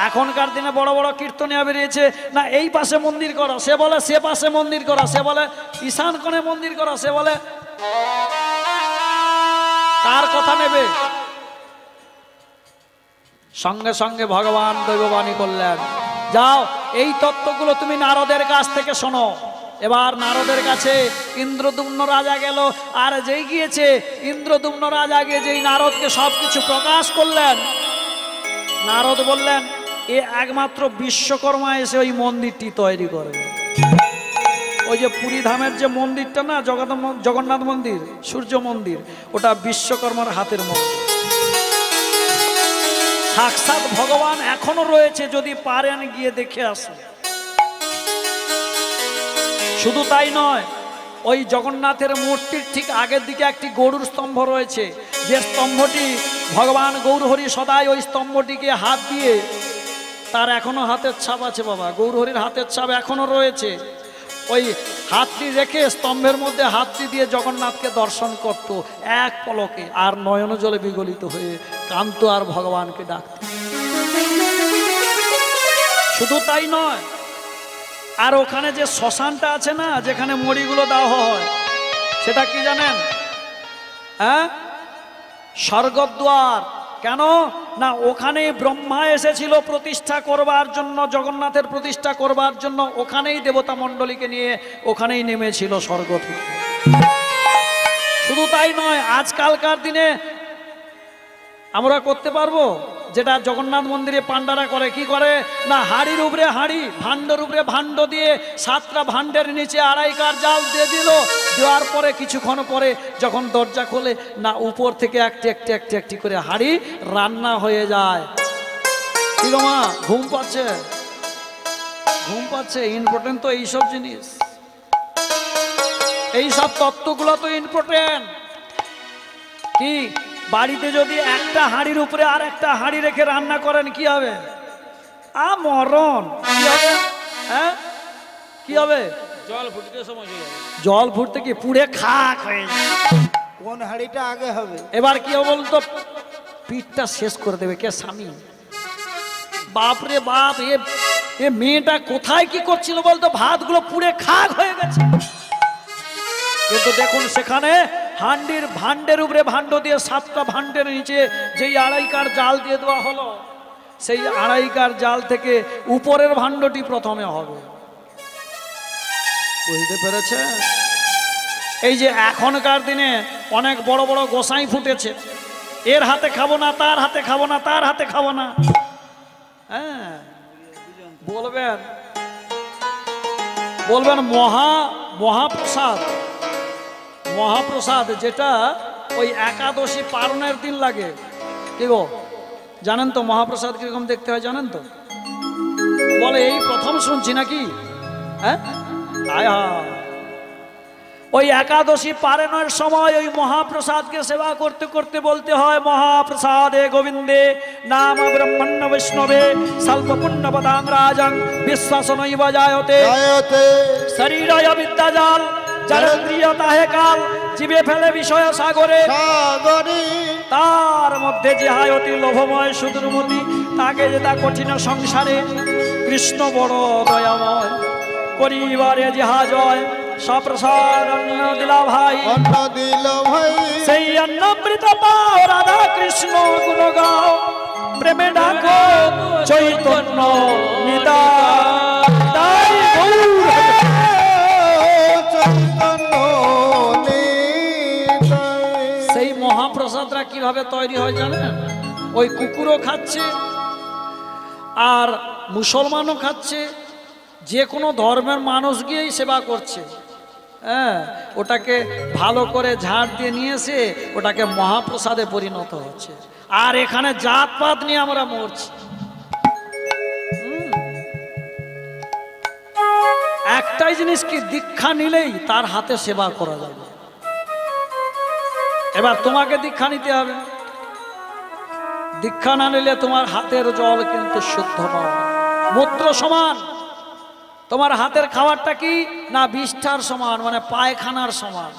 A: এখনকার দিনে বড় বড় কীর্তনিয়া বেরিয়েছে, না এই পাশে মন্দির করো, সে বলে সে পাশে মন্দির করো, সে বলে ঈশান কোণে মন্দির করো, সে বলে কার কথা নেবে? সঙ্গে সঙ্গে ভগবান দৈববাণী করলেন, যাও এই তত্ত্বগুলো তুমি নারদের কাছ থেকে শোনো। এবার নারদের কাছে ইন্দ্রদুম্ন রাজা গেল, আর যেই গিয়েছে ইন্দ্রদুম্ন রাজা গিয়ে যেই নারদকে সবকিছু প্রকাশ করলেন, নারদ বললেন এ একমাত্র বিশ্বকর্মা এসে ওই মন্দিরটি তৈরি করবে। ওই যে পুরী ধামের যে মন্দিরটা না, জগন্নাথ মন্দির, সূর্য মন্দির, ওটা বিশ্বকর্মার হাতের মন্দির। সাক্ষাৎ ভগবান এখনো রয়েছে, যদি পারেন গিয়ে দেখে আসুন। শুধু তাই নয়, ওই জগন্নাথের মূর্তির ঠিক আগের দিকে একটি গরুর স্তম্ভ রয়েছে, যে স্তম্ভটি ভগবান গৌরহরি সদাই ওই স্তম্ভটিকে হাত দিয়ে, তার এখনো হাতের ছাপ আছে বাবা, গৌরহরির হাতের ছাপ এখনো রয়েছে। ওই হাতটি রেখে স্তম্ভের মধ্যে হাতটি দিয়ে জগন্নাথকে দর্শন করত এক পলকে, আর নয়ন জলে বিগলিত হয়ে কান্ত আর ভগবানকে ডাকত। শুধু তাই নয়, আর ওখানে যে শ্মশানটা আছে না, যেখানে মরিগুলো দাহ হয়, সেটা কি জানেন? হ্যাঁ, স্বর্গদ্বার। কেন না, ওখানেই ব্রহ্মা এসেছিল প্রতিষ্ঠা করবার জন্য, জগন্নাথের প্রতিষ্ঠা করবার জন্য। ওখানেই দেবতা মণ্ডলীকে নিয়ে ওখানেই নেমেছিল স্বর্গ থেকে। শুধু তাই নয়, আজকালকার দিনে আমরা করতে পারবো যেটা জগন্নাথ মন্দিরে পান্ডারা করে। কি করে না, হাড়ির উপরে হাড়ি, ভাণ্ডর উপরে ভাণ্ড দিয়ে 7টা ভাণ্ডের নিচে আড়াইকার জাল দিয়ে দিল। দেওয়ার পরে কিছুক্ষণ পরে যখন দরজা খোলে না, উপর থেকে একটি করে হাড়ি রান্না হয়ে যায়। কি গো মা, ঘুম পাচ্ছে? ঘুম পাচ্ছে? ইম্পর্টেন্ট তো এইসব জিনিস, এইসব তত্ত্বগুলো তো ইম্পর্টেন্ট। কি বাড়িতে যদি একটা হাঁড়ির উপরে আর একটা হাঁড়ি রেখে রান্না করেন কি হবে? মরণ। কি হবে? হ্যাঁ, কি হবে?
B: জল ফুটতে সময় হয়ে যাবে।
A: জল ফুটতে কি পুড়ে খাক হয়ে যাবে।
C: কোন হাড়িটা আগে হবে?
A: এবার কি হবে বলুন তো? পিঠটা শেষ করে দেবে কে? স্বামী। বাপরে বাপ, এ মেয়েটা কোথায় কি করছিল বলতো? ভাতগুলো পুড়ে খাক হয়ে গেছে। কিন্তু দেখুন সেখানে হান্ডির ভাণ্ডের উপরে ভাণ্ড দিয়ে 7টা ভাণ্ডের নিচে যেই আড়াইকার জাল দিয়ে দেওয়া হলো, সেই আড়াইকার জাল থেকে উপরের ভাণ্ডটি প্রথমে হবে। বুঝতে পেরেছে? এই যে এখনকার দিনে অনেক বড় বড় গোসাই ফুটেছে, এর হাতে খাবো না, তার হাতে খাবো না, তার হাতে খাবো না। হ্যাঁ, বলবেন মহাপ্রসাদ। মহাপ্রসাদ যেটা ওই একাদশী পারণের দিন লাগে। কি গো, জানেন তো মহাপ্রসাদ কিরকম দেখতে হয়? জানেন তো? বলে এই প্রথম শুনছি নাকি? হ্যাঁ, ওই একাদশী পারণের সময় ওই মহাপ্রসাদকে সেবা করতে করতে বলতে হয়, মহাপ্রসাদে গোবিন্দে নাম ব্রহ্মণ্য বৈষ্ণবে স্বল্প পুণ্য পদাং রাজং বিশ্বাসনৈব জায়তে শরীরায় বিদ্যাজাল জারন্দ্রিয়তাহে কাল জীবে ফেলে বিষয় সাগরে। তার মধ্যে যে হয় অতি লোভময় সুদূরমতি, তাকে যে তা কঠিন সংসারে কৃষ্ণ বড় দয়াময় পরিবারে যাহা জয় সপ্রসাদ অন্ন দিলা ভাই, সেই অন্নমৃত পাও রাধা কৃষ্ণ গুণ গাও, প্রেমে ডাকো চৈতন্য নিতাই গৌর। সেই মহাপ্রসাদরা কিভাবে তৈরি হয় জানেন? ওই কুকুরও খাচ্ছে আর মুসলমানও খাচ্ছে, যে কোনো ধর্মের মানুষ গিয়েই সেবা করছে। হ্যাঁ, ওটাকে ভালো করে ঝাড় দিয়ে নিয়ে এসে ওটাকে মহাপ্রসাদে পরিণত হচ্ছে। আর এখানে জাতপাত নিয়ে আমরা মরছি। একটাই জিনিস কি, দীক্ষা নিলেই তার হাতে সেবা করা যাবে। এবার তোমাকে দীক্ষা নিতে হবে। দীক্ষা না নিলে তোমার হাতের জল কিন্তু শুদ্ধ নয়, মূত্র সমান। তোমার হাতের খাবারটা কি না, বিষ্ঠার সমান, মানে পায়খানার সমান।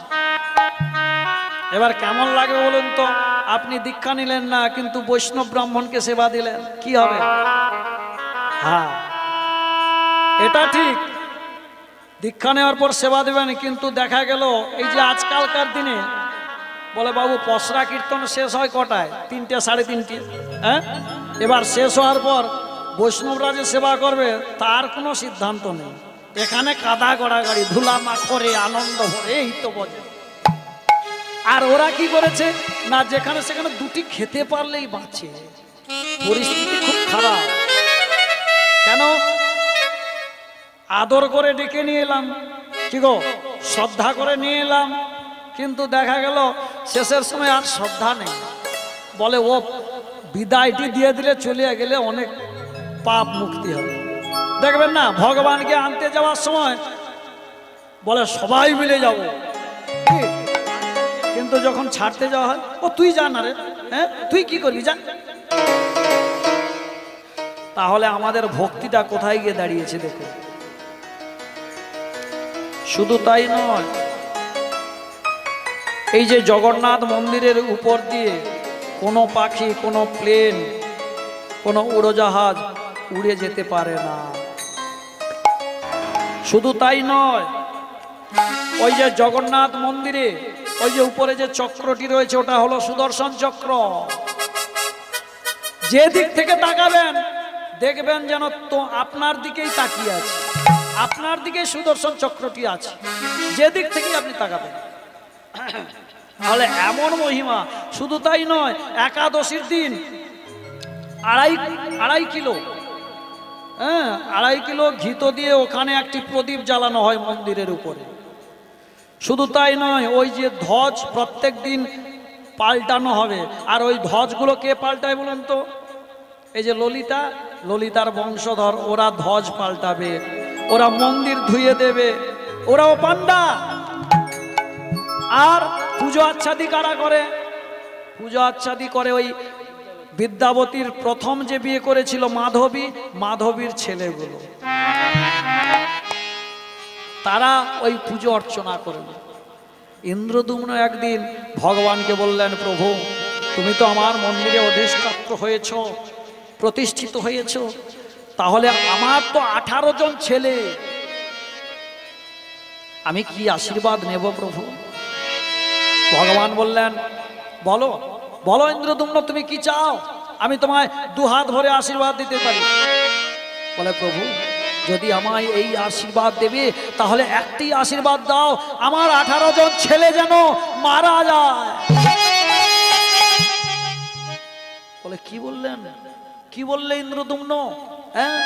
A: এবার কেমন লাগে বলুন তো? আপনি দীক্ষা নিলেন না, কিন্তু বৈষ্ণব ব্রাহ্মণকে সেবা দিলেন, কি হবে? হ্যাঁ, এটা ঠিক, দীক্ষা নেওয়ার পর সেবা দেবেন। কিন্তু দেখা গেল এই যে আজকালকার দিনে বলে, বাবু পসরা কীর্তন শেষ হয় কটায়? 3টে, 3:30। হ্যাঁ, এবার শেষ হওয়ার পর বৈষ্ণবরা যে সেবা করবে তার কোনো সিদ্ধান্ত নেই। এখানে কাদা গড়াগড়ি, ধুলা মাখরে, আনন্দ ভরে, এই তো বোঝে। আর ওরা কি করেছে না, যেখানে সেখানে দুটি খেতে পারলেই বাঁচে। পরিস্থিতি খুব খারাপ। কেন? আদর করে ডেকে নিয়ে এলাম, কি গো, শ্রদ্ধা করে নিয়ে এলাম, কিন্তু দেখা গেল শেষের সময় আর শ্রদ্ধা নেই। বলে ও বিদায়টি দিয়ে দিলে চলে গেলে অনেক পাপ মুক্তি হবে। দেখবেন না, ভগবানকে আনতে যাওয়ার সময় বলে সবাই মিলে যাব, কিন্তু যখন ছাড়তে যাওয়া হয়, ও তুই যা না রে, হ্যাঁ তুই কি করবি, যা। তাহলে আমাদের ভক্তিটা কোথায় গিয়ে দাঁড়িয়েছে দেখো। শুধু তাই নয়, এই যে জগন্নাথ মন্দিরের উপর দিয়ে কোনো পাখি, কোনো প্লেন, কোনো উড়োজাহাজ উড়ে যেতে পারে না। শুধু তাই নয়, ওই যে জগন্নাথ মন্দিরে ওই যে উপরে যে চক্রটি রয়েছে ওটা হলো সুদর্শন চক্র। যে দিক থেকে তাকাবেন দেখবেন যেন তো আপনার দিকেই তাকিয়ে আছে, আপনার দিকে সুদর্শন চক্রটি আছে, যে দিক থেকেই আপনি তাকাবেন। তাহলে এমন মহিমা। শুধু তাই নয়, একাদশীর দিন আড়াই কিলো, হ্যাঁ 2.5 কিলো ঘিত দিয়ে ওখানে একটি প্রদীপ জ্বালানো হয় মন্দিরের উপরে। শুধু তাই নয়, ওই যে ধ্বজ প্রত্যেক দিন পাল্টানো হবে। আর ওই ধ্বজগুলো কে পাল্টায় বলুন তো? এই যে ললিতার বংশধর, ওরা ধ্বজ পাল্টাবে, ওরা মন্দির ধুয়ে দেবে, ওরাও পান্ডা। আর পুজো আচ্ছাদি কারা করে? পুজো আচ্ছাদি করে ওই বিদ্যাবতীর প্রথম যে বিয়ে করেছিল মাধবীর ছেলেগুলো, তারা ওই পুজো অর্চনা করবে। ইন্দ্রদ্যুম্ন একদিন ভগবানকে বললেন, প্রভু তুমি তো আমার মন্দিরে অধিষ্ঠাত্র হয়েছ, প্রতিষ্ঠিত হয়েছ, তাহলে আমার তো 18 জন ছেলে, আমি কি আশীর্বাদ নেব প্রভু? ভগবান বললেন, বলো বলো ইন্দ্রদ্যুম্ন তুমি কি চাও, আমি তোমায় 2 হাত ভরে আশীর্বাদ দিতে পারি। বলে, প্রভু যদি আমায় এই আশীর্বাদ দেবে তাহলে একটি আশীর্বাদ দাও, আমার 18 জন ছেলে যেন মারা যায়। বলে, কি বললেন, কি বললে ইন্দ্রদ্যুম্ন? হ্যাঁ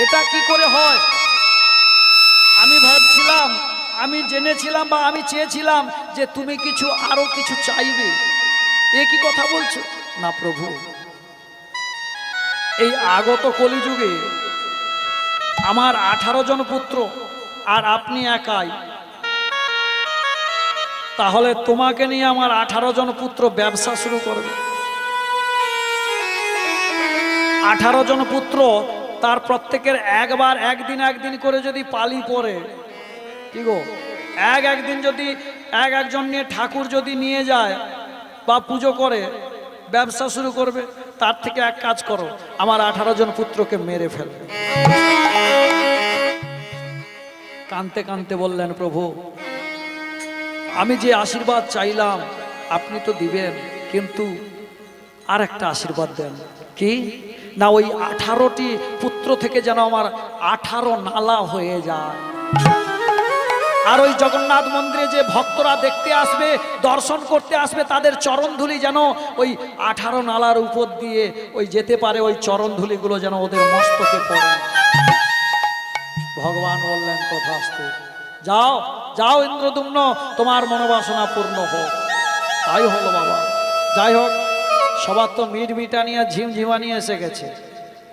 A: এটা কি করে হয়? আমি ভাবছিলাম, আমি জেনেছিলাম বা আমি চেয়েছিলাম যে তুমি আরো কিছু চাইবে, এ কি কথা বলছো? না প্রভু, এই আগত কলিযুগে আমার 18 জন পুত্র আর আপনি একাই, তাহলে তোমাকে নিয়ে আমার 18 জন পুত্র ব্যবসা শুরু করবে। 18 জন পুত্র, তার প্রত্যেকের একদিন করে যদি পালি পড়ে, কি গো, একদিন যদি একজন নিয়ে ঠাকুর যদি নিয়ে যায় বা পুজো করে, ব্যবসা শুরু করবে। তার থেকে এক কাজ করো, আমার 18 জন পুত্রকে মেরে ফেলবে। কাঁদতে কাঁদতে বললেন, প্রভু আমি যে আশীর্বাদ চাইলাম আপনি তো দিবেন, কিন্তু আর একটা আশীর্বাদ দেন। কি না, ওই 18টি পুত্র থেকে যেন আমার 18 নালা হয়ে যায়। আর ওই জগন্নাথ মন্দিরে যে ভক্তরা দেখতে আসবে, দর্শন করতে আসবে, তাদের চরণধুলি যেন ওই 18 নালার উপর দিয়ে ওই যেতে পারে, ওই চরণধুলিগুলো যেন ওদের মস্তকে পড়ে। ভগবান বললেন, তথাস্তু, যাও যাও ইন্দ্রদ্যুম্ন, তোমার মনোবাসনা পূর্ণ হোক। তাই হলো বাবা। যাই হোক, সবার তো মিটমিটানিয়া ঝিমঝিমানি এসে গেছে,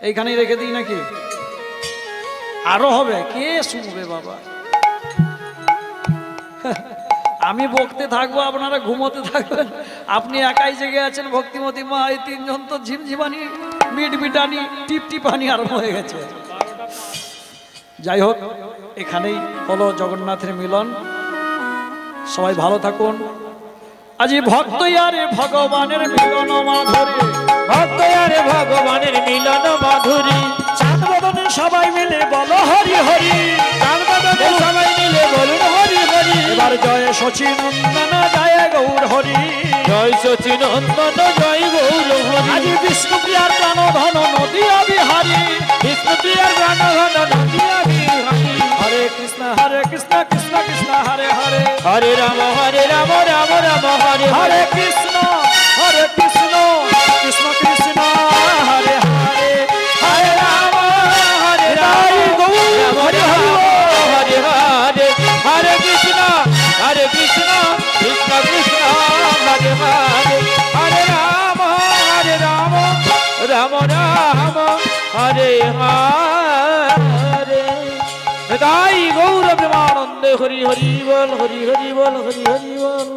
A: এইখানেই রেখে দিই নাকি? আরো হবে, কে শুনবে বাবা? আমি বকতে থাকবো, আপনারা ঘুমোতে থাকবেন। আপনি একাই জেগে আছেন, ভক্তিমতী মা, এই 3 জন তো ঝিমঝিমানি মিটমিটানি টিপটিপানি আরম্ভ হয়ে গেছে। যাই হোক, এখানেই হলো জগন্নাথের মিলন। সবাই ভালো থাকুন। আজি ভক্ত আরে ভগবানের মিলন মাধুরী,
B: ভক্ত আরে ভগবানের মিলন মাধুরী,
A: চাঁদ বদনে সবাই মিলে বলো হরি হরি,
B: চাঁদ বদনে সবাই মিলে বলুন হরি হরি।
A: এবার জয় সচিনন্দন জয় গৌর হরি,
B: জয় সচিনন্দন জয় গৌর হরি।
A: আজি বিষ্ণুপ্রিয়ার প্রাণ ধন নদিয়া বিহারী,
B: বিষ্ণুপ্রিয়ার প্রাণ ধন নদিয়া বিহারী।
A: হরে কৃষ্ণ কৃষ্ণ কৃষ্ণ হরে হরে,
B: হরে রাম রাম রাম হরে
A: হরে কৃষ্ণ কৃষ্ণ কৃষ্ণ হরে হরে, হরে রাম হরে রাম
B: হরে হরে হরে, হরে কৃষ্ণ কৃষ্ণ কৃষ্ণ হরে হরে, হরে রাম রাম রাম হরে হরে। তাই গৌর প্রেমানন্দে হরি হরি বল, হরি হরি বল, হরি হরি বল।